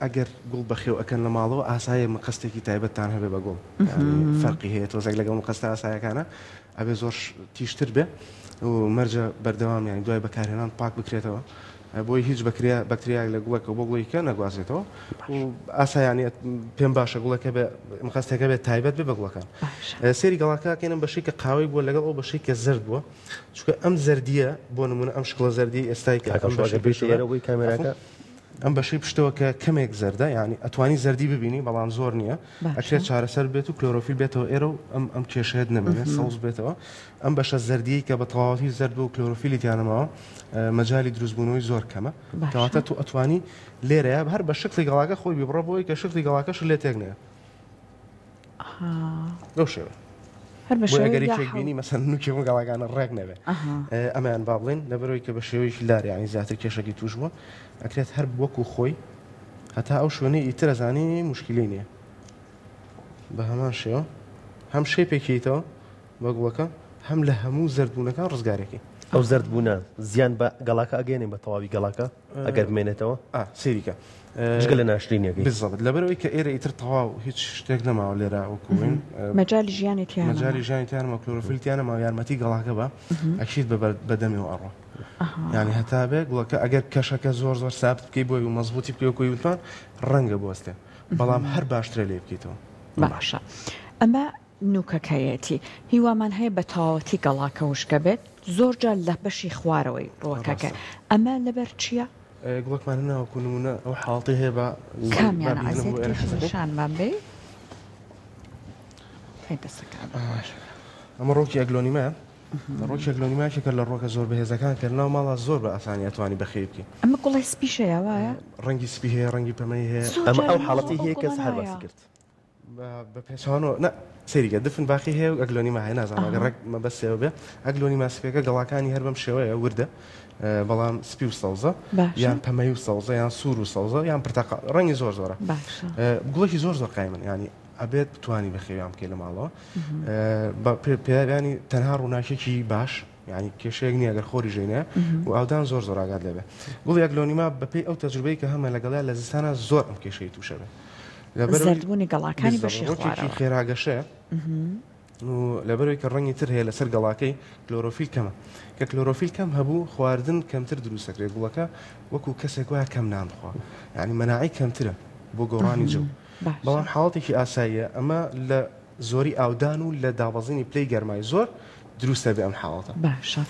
[SPEAKER 3] ئەگەر گوڵ بەخێو ئەکەن لە ماڵەوە ئاسایە مەقەستێکی تایبەتتان هەبێ بە گوڵ فەرقی هەیە تۆزێک لەگەڵ مەقەستە ئاسایەکانە ئەبێ زۆر تیشتر بێ و مەرجە بەردەوام یانی دوای بەکارهێنان پاک بکرێتەوە بۆی هیچ بەکتریاک لە گوڵەکە بۆ گوڵیکە نەگوازێتەوە و ئاسایانی پێم باشە گوڵەکە مەقەستەکە بێت تایبەت بێ بە گوڵەکان سێری گەڵاکەکەێنم بەشەی کە قاوەی بووە لەگەڵ ئەو بەشەی کە زرد بووە چونکە ئەم زەردیە بۆ نمونە ئەم شکڵە زەردی ئێستای کە
[SPEAKER 1] کامێراکە
[SPEAKER 3] ئەم بەشەی پشتەوە کە کەمێک زەردە یعنی ئەتوانی زەردی ببینی بەڵام زۆر نییە ئەکرێت چارەسەر بێت و کلۆرۆفیل بێتەوە ئێرە و ئەم کێشەیەت نەبێت سەوز بێتەوە ئەم بەشە زەردی کە بە تەواوەتی زەرد و کلۆرۆفیلی تیانەماوە مەجای دروستبوونەوەی زۆر کەمە کەواتە تو ئەتوانی لێرەیە هەر بە شکلی گەڵاکە خۆی ببڕە بۆی کە شکلی گەڵاکەش لێ تێک نەیە لەو شێوە ئەگەری تێکبینی مەسەن نوکێ گەڵاکانە ڕێک نەبێ ئەمەیان با بڵێن لەبەرەوەی کە بە شێوەیەکی لار یانی زیاتر کێشەکی توش بووە ئەکرێت هەر وەکو خۆی هەتا ئەو شوێنەی ئیتر ئەزانی مشکلی نییە بە هەمان شێوە هەم شێپێکیتەوە بە گوڵەکە هەم لە هەموو زەردبوونەکان ڕزگارێکی
[SPEAKER 1] ئەو زەردبوونە زیان بە گەڵاکە ئەگەێنێ بە تەواوی گەڵاکە ئەگەر بمێنێتەوە
[SPEAKER 3] سێریکە
[SPEAKER 1] شگە لە ناشرینەکەی
[SPEAKER 3] بزەبت لەبەرەوەی کە ئێرە ئیتر تەواو هیچ شتێک نەماوە لێرە وەکوین
[SPEAKER 2] مەجای ژیانی
[SPEAKER 3] تیانمە کلۆرۆفیلتیانەمە یارمەتی گەڵاکە بە ئەکشیت بەدەمێ و ئەڕۆ یعنی هەتا بێ گوڵەکە ئەگەر کەشەکە زۆر سابت بکەی بۆی و مەزبوطی بکەی وەکوی وتمان ڕەنگە بوەستێ بەڵام هەر باشترە لێ بکەیتەوە
[SPEAKER 2] باشە ئەمە نوکەکەیەتی هیوامان هەیە بە تەواوەتی گەڵاکە وشکە بێت زۆر جار لە بەشی خوارەوەی ڕۆکەکە ئەمە لەبەر چییە؟
[SPEAKER 3] گوڵکمان ناوەکو نمونە ئەو حاڵتی هەیە بە
[SPEAKER 2] کامیان ئازیشانمان بێ
[SPEAKER 3] ئەمە ڕۆکی ئەگلۆنیمە ڕۆکی ئەگلۆنیماکێکە لە ڕۆکە زۆر بەهێزەکان کە ناو ماڵە زۆر بە ئاسانی ئەتوانی بەخێ بکەی
[SPEAKER 2] ئەمە گوڵی سپیشەیە وایە
[SPEAKER 3] ڕەنگی سپی هەیە ڕەنگی پەمەی هەیە
[SPEAKER 1] ئەمە ئەو حاڵەتی هەیە کەس هەر باسی کرد
[SPEAKER 3] بە پێچوانەوە نە سەریگە دفن باقی هەیە و ئەگلۆنیمە هەیە نازانم ئەگەر ڕێک مەبەستەوە بێ ئەگلۆنیما سپێکە گەڵاکانی هەر بەم شێوەیە وردە بەڵام سپی و سەوزە یان پەمەی و سەوزە یان سوور و سەوزە یان پرتەقال ڕەنگی زۆر زۆرە گوڵێکی زۆر قایمن ینی ئەبێت بتوانی بەخێویان بکەی لە ماڵەوە پێیانی تەنها ڕووناکێکی باش ینی کێشەیەک نیە ئەگەر خۆری ژێنە و ئەودان زۆر ئاگات لێبێ گوڵی ئەگلۆنیما بەپێی ئەو تەجروبەی کە هەمە لەگەڵا لە زستانە زۆر ئەم کێشەی تووشە بێ
[SPEAKER 2] زەردبوونی گەڵاکانی بەشی خوارەوە
[SPEAKER 3] خێراگەشەیە و لەبەرەوەی کە ڕەنگی تر هەیە لەسەر گەڵاکەی کلۆرۆفیل کەمە کە کلۆرۆفیل کەم هەبوو خواردن کەمتر دروستەکرێت گوڵەکە وەکو کەسێک وایە کەم نانخوا یعنی مەناعی کەمترە بۆ گۆڕانی جەو بەڵام حاڵەتێکی ئاساییە ئەمە لە زۆری ئاودان و لە دابەزینی پلەی گەرمای زۆر دروستە بێ ئەم حاڵەتە
[SPEAKER 2] باشە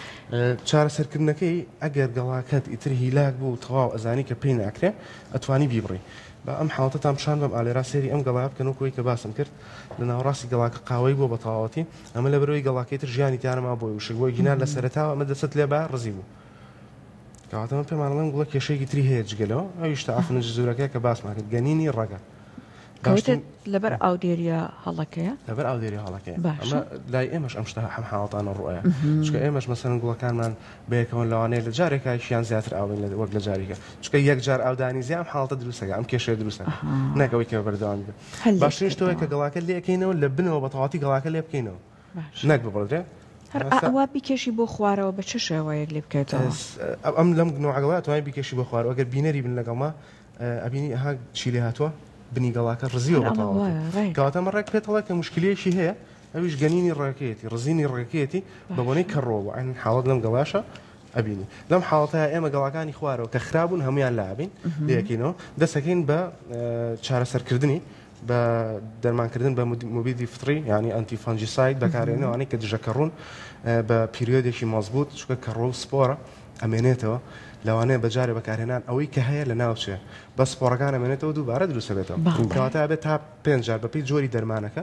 [SPEAKER 3] چارەسەرکردنەکەی ئەگەر گەڵاکەت ئیتر هیلاک بوو تەواو ئەزانی کە پێی ناکرێ ئەتوانی بیبڕی بە ئەم حاڵەتە تامشان بەم ئالێرا سێری ئەم گەڵا بکەن و کۆی کە باسم کرد لە ناوڕاستی گەڵاکە قاوەی بۆ بە تەواوەتی ئەمە لە بەرەوەی گەڵاکەی تر ژیانی تیانەما بۆی وشک بۆی گینان لە سەرەتاوە ئەمە دەست لێ بە ڕزی بوو کەواتەمە پێمانڵێن گوڵە کێشەیەکی تری هەیە جگەلەوە ئەویش تا ئافنە جزورەکەی کە باسمان کرد گەنینی ڕەگە
[SPEAKER 2] لەبەر ئاودێریە هەڵەکەیە
[SPEAKER 3] لەبەر ئاودێری هەڵەکەی ئەمە لای ئێمەش ئەم شتە هەم حاڵەتانە ڕۆیە چکە ئێمەش مەسەن گوڵەکانمان بەیەکەوە لەوانەیە لە جارێکیان زیاتر ئاوین وەک لە جاریکە چکە یەک جار ئاودانی زیام حاڵەتە دروستەکە ئەم کێشەیە دروستە نەکەوەی کە بەردەوام بێت باشترین شتەوەی کە گەڵاکە لێ بکەینەوە لە بنەوە بە تەواوەتی گەڵاکە لێ بکەینەوە نەک ببڕدرێت
[SPEAKER 2] هەر ئەوا بیکێشی بۆ خوارەوە بە چ شێوەیەک لێ بکەیتەوە
[SPEAKER 3] ئەم لەم نوعگەڵات توانای بیکێشی بۆ خوارەوە ئەگەر بینەری بن لەگەڵما ئەبینی ئەها چی لێ هاتووە بنی گەڵاکە ڕزیەوە بەتەواوەتی کەواتەمە ڕێک پێێتەوە کە مشکلەیەکی هەیە ئەویش گەنینی ڕێکەتی ڕزینی ڕێکەتی بە بۆنەی کەڕۆوە ئەین حاڵەت لەم گەڵاشە ئەبینی لەم حاڵەتە ئێمە گەڵاکانی خوارەوە کە خراببوون هەمویان لابین لەکەینەوە دەستەکەین بە چارەسەرکردنی بە دەرمانکردن بە موبیدی فتری ینی ئەنتیفانجیساید بەکارێنەوەی کە دژەکەڕون بە پیرۆدێکی مەزبوط چکە کەڕۆ و سپۆرە ئەمێنێتەوە لەوانەیە بەجارێ بەکارهێنان ئەوەی کە هەیە لە ناوچێ بە سپۆڕەکان ئەمێنێتەوە دووبارە دروستە بێتەوە کەواتە بێت تا 5 جار بەپی جۆری دەرمانەکە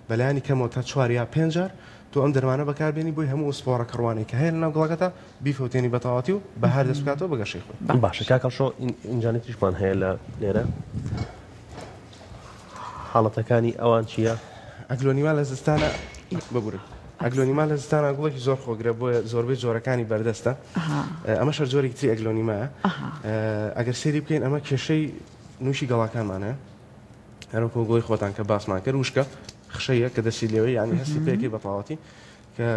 [SPEAKER 3] بەلایانی کەمەوە تا 4 یا 5 جار تۆ ئەم دەرمانە بەکاربێنی بۆی هەموو سپۆڕە کڕوانی کە هەیە لە ناو گڵەکەتە بیفەوتێنی بەتەواتی و بەهار دەست بکاتەوە بەگەشەی خۆی
[SPEAKER 1] باشە کاکەڵشۆ ئینجانێتیشمان هەیە لە لێرە حاڵەتەکانی ئەوان چییە؟
[SPEAKER 3] ئەگلۆنیما لە زستانە ببورن ئەگلۆنیما لە زستانە گوڵێکی زۆر خۆگرە بۆیە زۆربەی جۆرەکانی بەردەستە ئەمە شەر جۆرێکی تری ئەگلۆنیمایە ئەگەر سێری بکەین ئەمە کێشەی نووشی گەڵاکانمانە هەروەکو گۆی خۆتان کە باسمان کرد وشکە خشەیە کە دەسی لێوەی یانی هەستی پێکی بەتەواوەتی کە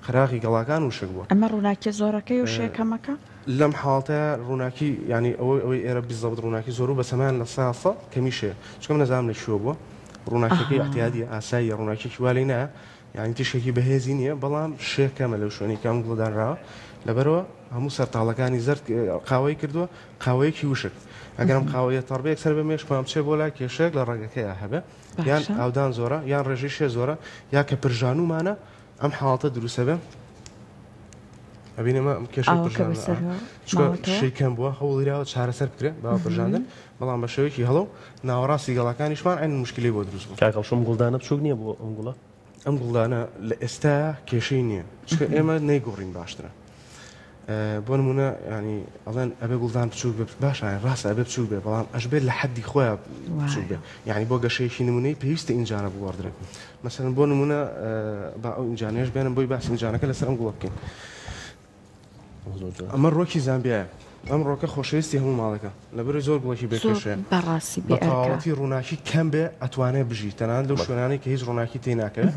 [SPEAKER 3] خراقی گەڵاکان وشک بووە.
[SPEAKER 2] ئەمە ڕووناکی زۆرەکەی و شێکەمەکە
[SPEAKER 3] لەم حاڵتە ڕووناکی ینی ئەوەی ئێرە بیزەوت ڕووناکی زۆر و بە سەمان لە ساسە کەمیشێ چکەم نەزانام لە شووە بووە ڕووناکەکەی احتیادی ئاسایی ڕووناکێکی والی نایە یعنی تیشێکی بەهێزی نییە بەڵام شێکەمە لەو شوێنی کەم گڵدانراوە لەبەرەوە هەموو سەرتاڵەکانی زرد قاوەی کردووە قاوەیەکی وشک ئەگەرم قاوەیە تەڕبەیەک سەر بە مێشکم چێ بۆ لای کێشێک لە ڕێگەکەیە هەبێ یان ئاودان زۆرە یان ڕێژەی شێ زۆرە یا کە پرژانومانە ئەم حاڵتە دروستە بێ ئەبینەمە کێشەی شەیکەم بووە هەوڵیراوە چارەسەر بکرێت باوە پرژاندن بەڵام بە شێوەیەکی هەڵە و ناوەڕاستی گەڵاکانیشمان ئەین مشکلی بۆ دروست بوو
[SPEAKER 1] کاکەڵشم گوڵدانە بچوک نییە بۆ ئەم گوڵە
[SPEAKER 3] ئەم گوڵدانە لە ئێستا کێشەی نییە چکە ئێمە نەیگۆڕین باشترە بۆ نمونە ینی ئەڵێن ئەبێ گوڵدان بچوک بێت باشە ڕاستە ئەبێ بچوک بێ بەڵام ئەش بێت لە حەدی خۆیان بچوک بێ یعنی بۆ گەشەیەکی نمونەی پێویستە ئینجانە بوەڕدرێت مەسەڵەن بۆ نمونە با ئەو ئینجانەیەش بێنم بۆی باسی ئینجانەکە لەسەر ئەم گوڵە بکەین ئەمە ڕۆکی زامبیایە ئەم ڕۆکە خۆشەویستی هەموو ماڵەکە لەبەرەوەی زۆر گوڵێکی بێکێشەیە بەتەواوەتی ڕووناکی کەم بێ ئەتوانێت بژی تەنانەت لەو شوێنانەی کە هیچ ڕووناکی تێی ناکەوێت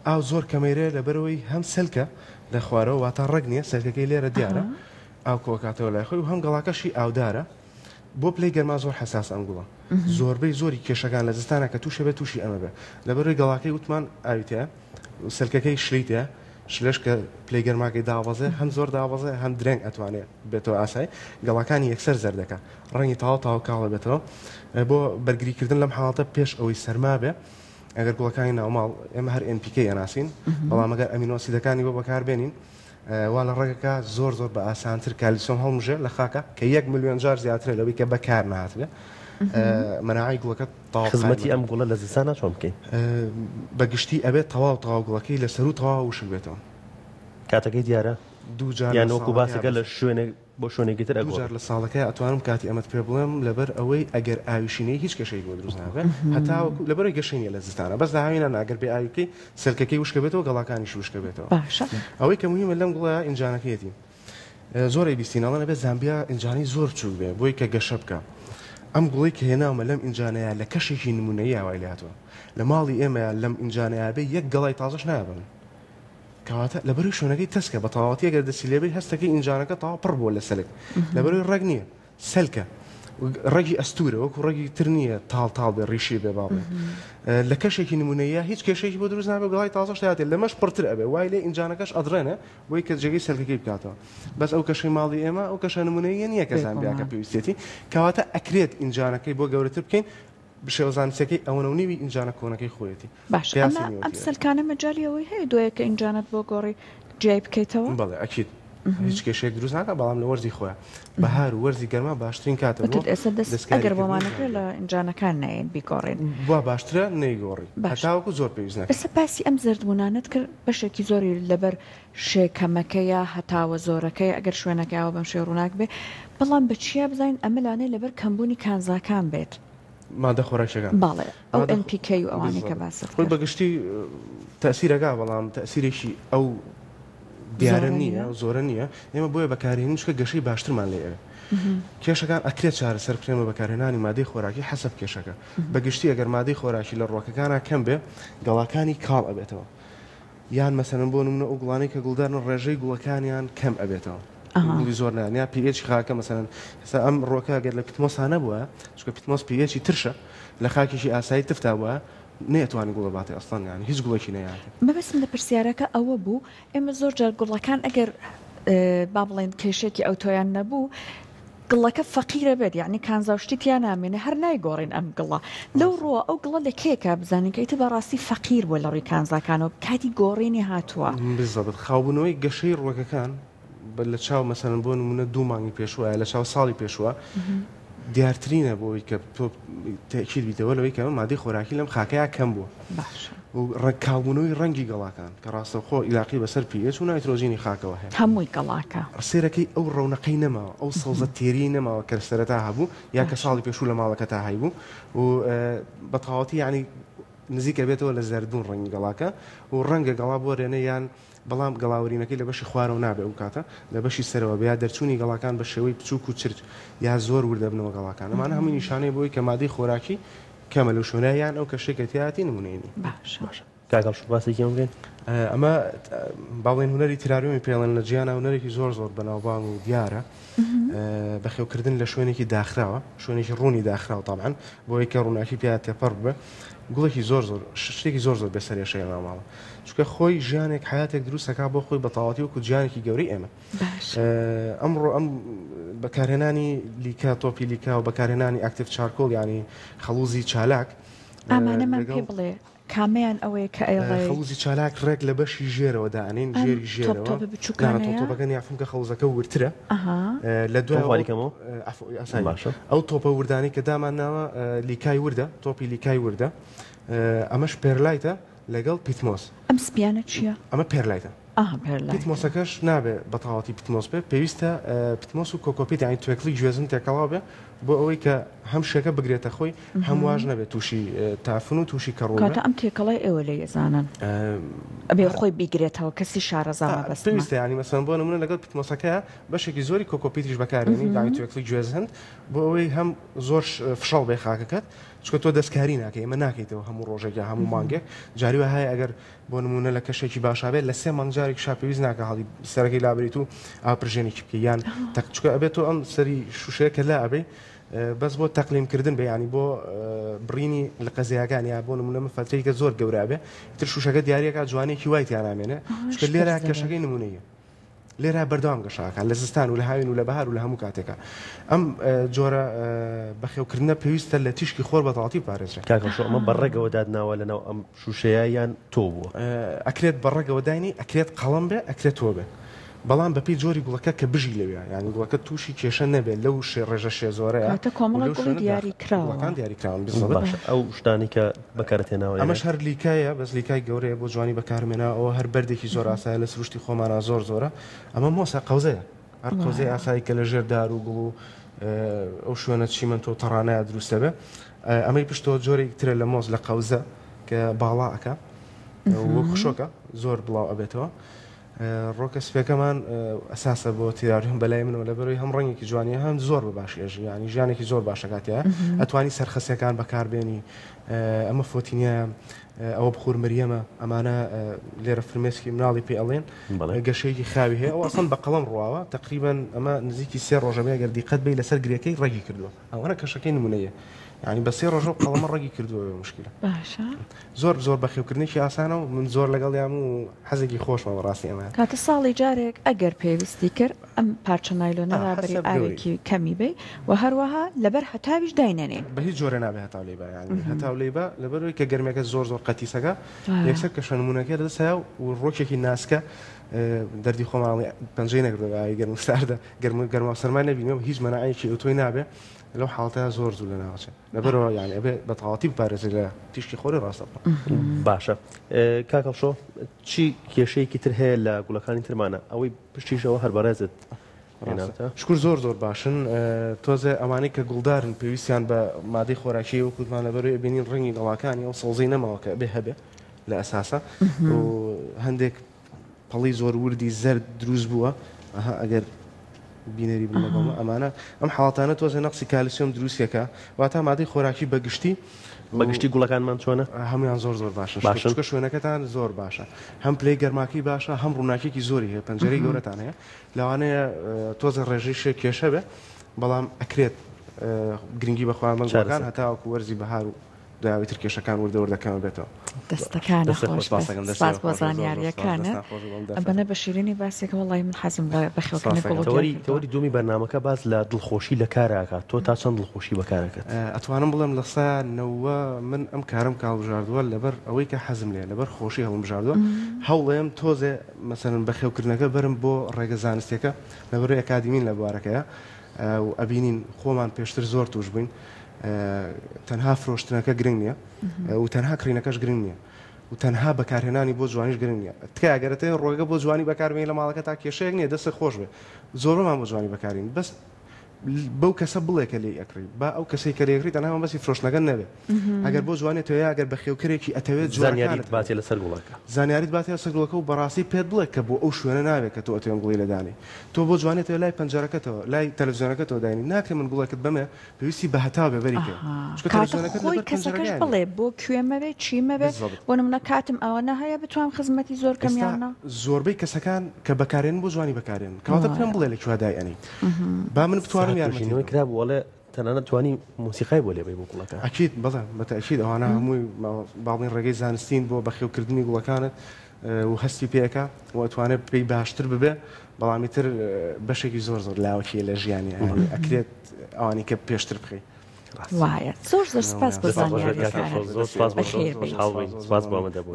[SPEAKER 3] ئاو زۆر کەمەیرەیە لەبەرەوەی هەم سەلکە لە خوارەوە واتە ڕەگ نییە سەرکەکەی لێرە دیارە ئاو کۆکاتەوە لای خۆی و هەم گەڵاکەشی ئاودارە بۆ پلەی گەرما زۆر حساس ئەم گوڵە زۆربەی زۆری کێشەکان لە زستانە کە تووشە بێت تووشی ئەمە بێ لەبەرەوەی گەڵاکەی وتمان ئاویتەیە سەرکەکەی شلیتە شلش کە پلەی گەرماکەی داوازێ هەم زۆر داوازێ هەم درەنگ ئەتوانێت بێتەوە ئاسایی گەڵاکانی یەکسەر زەردەکە ڕەنگی تاو کاڵە بێتەوە بۆ بەرگریکردن لەم حاڵەتە پێش ئەوەی سەرما بێ ئەگەر گوڵەکانی ناوماڵ ئێمە هەر NPK ئەناسین بەڵام ئەگەر ئەمینۆسیدەکانی بۆ بەکاربێنین وا لە ڕێگەکە زۆر بە ئاسانتر کالیسۆم هەڵمژێ لە خاکە کە 1 ملیۆن جار زیاترە لەوەی کە بەکار نهاتبێ مەناعی گوڵەکە
[SPEAKER 1] خزمەتی ئەم گوڵە لە زستانە چۆن بکەین
[SPEAKER 3] بەگشتی ئەبێت تەواو گوڵەکەی لەسەر و تەواو وشک بێتەوە
[SPEAKER 1] کاتەکەی دیارە
[SPEAKER 3] دووجار
[SPEAKER 1] یانۆکو باسەکە لە شوێنێک بۆ شوێنێکی تر
[SPEAKER 3] دووجار لە ساڵەکەی ئەتوانم کاتی ئەمەت پێ بڵێم لەبەر ئەوەی ئەگەر ئاویشینەی هیچ کەشەی بۆ دروست نابێت هەتا لەبەرەوەی گەشەینە لە زستانە بەس داهاوینە ناگەر بێ ئاویکەی سەرکەکەی وشکە بێتەوە گەڵاکانیش وشکە بێتەوە ئەوەی کە مهمە لەم گوڵە ئینجانەکەیەتی زۆرەی بیستینەڵەن ئەبێت زامبیا ئینجانی زۆر چوک بێ بۆی کە گەشە بکە ئەم گوڵی کە هێناومە لەم ئینجانەیە لە کەشێکی نمونەیە ئاوای لاتوە لە ماڵی ئێمە لەم ئینجانەیە بێ یەک گەڵای تازەش نابن کەواتە لەبەرەوەی شوێنەکەی تەسکە بە تەواوەتی ئەگەر دەستی لێبێت هەستەکەی ئینجانەکە تاوا پڕ بۆ لە سەلک لەبەرەوەی ڕەگ نییە سەلکە ڕێگی ئەستورە وەکو ڕێگی تر نییە تاڵ بێ ڕیشی بێ باڵێ لە کەشێکی نمونەیە هیچ کێشێکی بۆ دروست نابێت گەڵای تازەش دەهاتێت لەمەش پڕتر ئەبێ وای لێ ئینجانەکەش ئەدرێنە بۆی کە جێگەی سەلکەکەی بکاتەوە بەس ئەو کەشەی ماڵی ئێمە ئەو کەشە نمونەیە نییە کە زامبیاکە پێویستێتی کەواتە ئەکرێت ئینجانەکەی بۆ گەورەتر بکەین بشێوەزانسەکەی ئەوەنەونیوی ئینجانە کۆنەکەی خۆیەتی
[SPEAKER 2] باش ئەم سەلکانە مەجالیەوەی هەیە دوایە کە ئینجانت بۆ گۆڕی جیای بکەیتەوە
[SPEAKER 3] بەڵێ ئەکید هیچ کێشێک دروست ناکە بەڵام لە وەرزی خۆیان بەهار و وەرزی گەرما باشترین کاتە
[SPEAKER 2] ئێستا دەست ئەگەر بۆمانەکە لە ئینجانەکان نایەن بیگۆڕێن
[SPEAKER 3] وا باشترە نەیگۆڕی هەتاوەکو زۆر پێویست ناکە
[SPEAKER 2] ئێستا باسی ئەم زەردبوونانت کرد بەشێکی زۆری لەبەر شێکەمەکەیە هەتاوە زۆرەکەی ئەگەر شوێنەکەیەوە بەم شێ ڕووناک بێ بەڵام بەچیە بزانین ئەمەلانەی لەبەر کەمبوونی کانزاکان بێت
[SPEAKER 3] مادە خۆراکیەکان
[SPEAKER 2] باڵێ ئەو NPK و ئەوانی کە باست
[SPEAKER 3] خۆی بەگشتی تەسیرەکە بەڵام تەسیرێکی ئەو دیارە نییە زۆرە نییە ئێمە بۆیە بەکارهێنین چکە گەشەی باشترمان لێ ئەوێ کێشەکان ئەکرێت چارەسەر بکرێن بە بەکارهێنانی مادەی خۆراکی حەسەب کێشەکە بەگشتی ئەگەر مادەی خۆراکی لە ڕۆکەکانە کەم بێ گەڵاکانی کاڵ ئەبێتەوە یان مەسەلەن بۆ نمونە ئەو گوڵانەی کە گوڵدان ڕێژەی گوڵەکانیان کەم ئەبێتەوە گوڵی زۆر نانیا پێچ خاکە مەسەلەن ئێستا ئەم ڕۆکە ئەگەر لە پیتمۆسانە بووە چکە پیتمۆس پێچی ترشە لە خاکێکی ئاسایی تفتا بووە نێتوانانی گوڵە باتێ ئەستان یانی هیچ گوڵێکی نەیاتێ
[SPEAKER 2] بەبستم لە پرسیارەکە ئەوە بوو ئێمە زۆر جار گوڵەکان ئەگەر با بڵێن کێشێکی ئەو تۆیان نەبوو گڵەکە فەقیرە بێت یعنی کانزاوشتیان نامێنێ هەر نایگۆڕین ئەم گڵە لەو ڕۆ ئەو گڵە لە کێکە بزانین کە ئیتر بەڕاستی فەقیر بووە لە ڕووی کانزاکانەوە کاتی گۆڕینی هاتووە
[SPEAKER 3] بزەبت خاوبوونەوەی گەشەی ڕۆکەکان لە چاو مەسەلەن بۆ نمونە 2 مانگی پێشوە لە چاو ساڵی پێشوە دیارترینە بۆی کە تۆ تەکید بیتەوە لەوەی کە مادەی خۆراکی لەم خاکەیە کەم بووە ڕکاوبوونەوەی ڕەنگی گەڵاکان کە ڕاستەخۆ ئیلاقی بەسەر پێچ و نایترۆژینی خاکەوە هەیە
[SPEAKER 2] هەمووی گەڵاکە
[SPEAKER 3] ڕسێرەکەی ئەو ڕەونەقەی نەماوە ئەو سەوزە تێری نەماوە کە سەرەتا هەبوو یا کە ساڵی پێشوو لە ماڵەکە تا هەیبوو و بەتەواوەتی یعنی نزیکە بێتەوە لە زەردون ڕەنگی گەڵاکە و ڕەنگە گەڵا بۆ رێنە یان بەڵام گەڵاوەرینەکەی لە بەشی خوارەوە نابێ ئەو کاتە لە بەشی سەرەوە بیا دەرچوونی گەڵاکان بە شێوەی بچووک و چرت یا زۆر وردەبنەوە گەڵاکان ئەمانە هەمووی نیشانەی بۆی کە مادەی خۆراکی کەمە لەو شوێنەیان ئەو کەشێکە تیاتی نمونەیەنی
[SPEAKER 2] باش
[SPEAKER 1] کاکەڵ شوباسێکی ئەمگەین
[SPEAKER 3] ئەمە باڵێن هوەری ترارومی پێڵێن لە جیانە هوەرێکی زۆر بەناوبانگ و دیارە بەخێوکردن لە شوێنێکی داخراوە شوێنێکی ڕوونی داخراوە تاابان بۆ یکە ڕووناکی پێ تێپەر بە گوڵێکی زۆر شتێکی زۆر بێسەرێشەیە ماڵە چکە خۆی ژیانێک حیاتێک دروستەکە بۆ خۆی بەتەواتی وەکو جیانێکی گەوری ئێمە ئەمڕۆ ئەم بەکارهێنانی لیکا تۆپی لیکا و بەکارهێنانی ئاکتیف چارکۆڵ ینی خەڵوزی چالاک
[SPEAKER 2] ئامانەمان پێ بڵێ کامیان ئەوەیە کە ئێڵێ
[SPEAKER 3] خەڵوزی چالاک ڕێک لە بەشی ژێرەوە دانین ژێری ژێرەوە تۆپەکە یافم کە خەڵوزەکە ورترە لە دوایکەمەوە ئەو تۆپە وردانی کە دامان ناوە لیکای وردە تۆپی لیکای وردە ئەمەش پێرلایتە لەگەڵ پیتمۆس
[SPEAKER 2] ئەم سپیانە چییە؟
[SPEAKER 3] ئەمە پێرلایتە پیتمۆسەکەش نابێ بەتەواتی پیتمۆس بێ پێویستە پیتمۆس و کۆکۆپیت یانی توێکڵی گوێزن تێکەڵا بێ بۆ ئەوەی کە هەم شێکە بگرێتە خۆی هەم واژ نەبێت تووشی تافن و تووشی کەڕۆ
[SPEAKER 2] کاتە ئەم تێکەڵی ئێوە لێ ێزانن ئەبێ خۆی بیگرێتەوە کەسی شارەزانە بەست
[SPEAKER 3] پێویستە ینی مەسەن بۆ نمونە لەگەڵ پیتمۆسەکەیە بەشێکی زۆری کۆکۆپیتیش بەکارێنی داوای توێکڵی گوێزن بۆ ئەوەی هەم زۆر فشەڵ بێ خاکەکەت چکە تۆ دەستکاری ناکەی ئەمە ناکەیتەوە هەموو ڕۆژێکە هەموو مانگێک جاری وە هەیە ئەگەر بۆ نمونە لە کەشێکی باشابێت لە 3 مانگ جارێک شاپێویست ناکە هەڵی سەرەکەی لابریت و ئاپرژێنێکی بکە یان چکە ئەبێت تۆ ئەم سەری شوشەیەکە لا ئەبێ بەس بۆ تەقلیمکردن بێ ینی بۆ بڕینی لە قەزیاکان یا بۆ نمونە فترەیەکە زۆر گەورابێ تر شوشەکە دیارەکە جوانێکی وای تیانامێنێ چکە لێرە کەشەکەی نمونەیە لێرە بەردەوام گەشاکان لە زستان و لە هاوین و لە بەهار و لە هەموو کاتێکە ئەم جۆرە بەخێوکردنە پێویستە لە تیشکی خۆر بەتەواتی پارێزرێت
[SPEAKER 1] کاکەڵ ئەمە بەڕێگەوە دادناوە لەناو ئەم شوشەیە یان تۆ بووە
[SPEAKER 3] ئەکرێت بەڕێگەوە داینی ئەکرێت قەڵم بێ ئەکرێت تۆ بێ بەڵام بەپی جۆری گوڵەکە کە بژی لەوێ ینی گوڵەکە تووشی کێشە نەبێت لەو ڕێژە شێزۆرەیە
[SPEAKER 2] دیاریکراوەکان
[SPEAKER 3] دیاریکراون
[SPEAKER 1] ئەو شتانی کە بەکارەتێناوە
[SPEAKER 3] ئەمەش هەر لیکایە بەس لیکای گەورەیە بۆ جوانی بەکارمێنە ئەوە هەر بەردێکی زۆر ئاسایە لە سروشتی خۆمانە زۆرە ئەمە مۆسە قەوزەیە هەر قەوزەی ئاسایی کە لە ژێر دار و گوڵ و ئەو شوێنە چیمە تۆ تەڕانایە دروستە بێ ئەمەی پشتەوە جۆرێک ترە لە مۆز لە قەوزە کە باڵاکە وەک خشۆکە زۆر بڵاو ئەبێتەوە ڕۆکە سپێکەمان ئەساسە بۆ تیراوی هەم بەلای منەوە لە بەرەوەی هەم ڕەنگێکی جوانی هەم زۆر بە باشێژی ینی ژیانێکی زۆر باشەکاتەیە ئەتوانی سەرخەسیەکان بەکاربێنی ئەمە فۆتینیە ئەوە بخور مریەمە ئەمانە لێرە فرمێسکی مناڵی پێ ئەڵێن گەشەیەکی خاوی هەیە ئەو ئەسڵ بە قەڵەم ڕواوە تقریبان ئەمە نزیکی 3 ڕۆژەمە ئەگەر دیقەت بێ لەسەر گرێکەی ڕێگی کردووە ئەوەنە کەشەکەی نمونەیە ینی بە 3 ڕۆژە قەڵەمە ڕێگی کردووە مشکلە زۆر بەخێوکردنێکی ئاسانە و من زۆر لەگەڵ یام و حەزێکی خۆشمەوە ڕاستی ئەمە
[SPEAKER 2] کاتە ساڵی جارێک ئەگەر پێویستی کرد ئەم پارچە نایلۆنە بەری ئاوێکی کەمی بێ و هەروەها لەبەر هەتاویش داینێنێ
[SPEAKER 3] بە هیچ جۆرە نابێت هەتاو لێبە ینی هەتاو لێبە لەبەرەوەی کە گەرمێکە زۆر قەتیسەکە یەکسەر کە شەنمونونەکە دەسەیە و ڕۆکێکی ناسکە دەردی خۆماڵی پەنجەی نەکردەوە گەرم ساردە گەرمە سەرمان نەبینەوە هیچ مەناعەیەکی ئۆتۆی نابێ لەو حاڵتەیە زۆر زوو لە ناوچێت لەبەرەوە یعنی ئەبێ بە تەواتی بپارێزێت لە تیشکی خۆری ڕاستە
[SPEAKER 1] باشە کاکەڵ چی کێشەیەکی تر هەیە لە گوڵەکانی ترمانە ئەوەی پشتیشەوە هەر بەڕێزت
[SPEAKER 3] شکر زۆر باشن تۆزێ ئەوانەی کە گوڵدارن پێویستیان بە مادەی خۆراکی و کوتمان لەبەرەوەی بینین ڕەنگی گەڵاکانی ئەو سەڵزەی نەماوەکە بێ هەبێ لە ئەساسە و هەندێک پەڵی زۆر وردی زەرد دروست بووە ئەگەر بینەری بنەگەڵ ئەمانە ئەم حاڵاتانە تۆزە نەقسی کالیسیۆم دروستیەکە واتە مادەی خۆراکی
[SPEAKER 1] بەگشتی گوڵەکانمان چۆنە
[SPEAKER 3] هەمویان زۆر باشن چکە شوێنەکەتان زۆر باشە هەم پلەی گەرماکی باشە هەم ڕووناکێکی زۆری هەیە پەنجەرەی گەورەتان هەیە لەوانەیە تۆزە ڕێژەی شێ کێشە بێ بەڵام ئەکرێت گرنگی بەخوایان بەنگەکان هەتاوەکو وەرزی بەهار و داوای تر کێشەکان وردەوردەکەمە بێتەوە
[SPEAKER 2] دەستەکانە خۆش سپاس بۆ زانیاریەکانە بەنە بە شیرینی باسێکە وەڵی من حەزم
[SPEAKER 1] تەوەری دومی بەرنامەکە باز لە دڵخۆشی لە کاراکات تۆ تا چەند دڵخۆشی بەکارەکەت
[SPEAKER 3] ئەتوانم بڵێم لە سانەوە من ئەم کارم کاڵبژاردووە لەبەر ئەوەی کە حەزم لێ لەبەر خۆشی هەڵبژاردووە هەوڵێم تۆزێ مەسەرن بەخێوکردنەکە برم بۆ ڕێگە زانستیەکە لەبەر ئەکادیمین لە بوارەکەیە و ئەبینین خۆمان پێشتر زۆر توش بووین تەنها فرۆشتنەکە گرنگ نییە و تەنها کڕینەکەش گرنگ نییە و تەنها بەکارهێنانی بۆ جوانیش گرنگ نییە تکایگەرەتەوە ڕۆگە بۆ جوانی بەکاربێنی لە ماڵەکە تا کێشەیەک نییە دەستە خۆش بێ زۆرمان بۆ جوانی بەکارین بەس بەو کەسە بڵێکە لێ ئەکری با ئەو کەسی کە لێکری تەنها بەسی فرۆشتنەکە نەبێت ئەگەر بۆ جوانێت توێ ئەگەر بە خێوکرێکی ئەتەوێت
[SPEAKER 1] زانیاریت باتێ لەسەر گوڵەکە
[SPEAKER 3] زانیاریت باتێ لەسەر گوڵەکە و بەڕاستی پێت بڵێ کە بۆ ئەو شوێنە ناوێت کە تۆ ئەتوێن گوڵی لەدانی تۆ بۆ جوانێت لای پەنجەرەکەتەوە لای تەلەڤیزیۆنەکەتەوە داینی ناکرێ من گوڵەکەت بەمێ پێویستی بە هەتا بێ بەری پێ
[SPEAKER 2] خۆی کەسەکەش بڵێ بۆ کوێمەوێ چیمەوێ بۆ نمونە کاتم ئەوەنە هەیە بتوانم خزمەتی زۆر کەمیانە
[SPEAKER 3] زۆربەی کەسەکان کە بەکارێن بۆ جوانی بەکارێن کەواتە پێم بڵێ لەکوێ دایانی با من بتوانم
[SPEAKER 1] یارمەتیەوەی کرا وڵێ تەنانەت توانی موسیقای بۆ لێبەی بۆ گوڵەکە
[SPEAKER 3] ئەکید بەڵێ بەتەئکید ئەوانە هەمووی باڵین ڕێگەی زانستین بۆ بەخێوکردنی گوڵەکانت و هەستی پێەکە و ئەتوانێت پێی باشتر ببێ بەڵامی تر بەشێکی زۆر زۆر لاوەکی لە ژیانی ئەکرێت ئەوانی کە پێشتر بخەی
[SPEAKER 2] وایە زۆر زۆر سپاس بۆ زانیاری
[SPEAKER 1] زۆر سپاس بۆ ئەمە دەبوو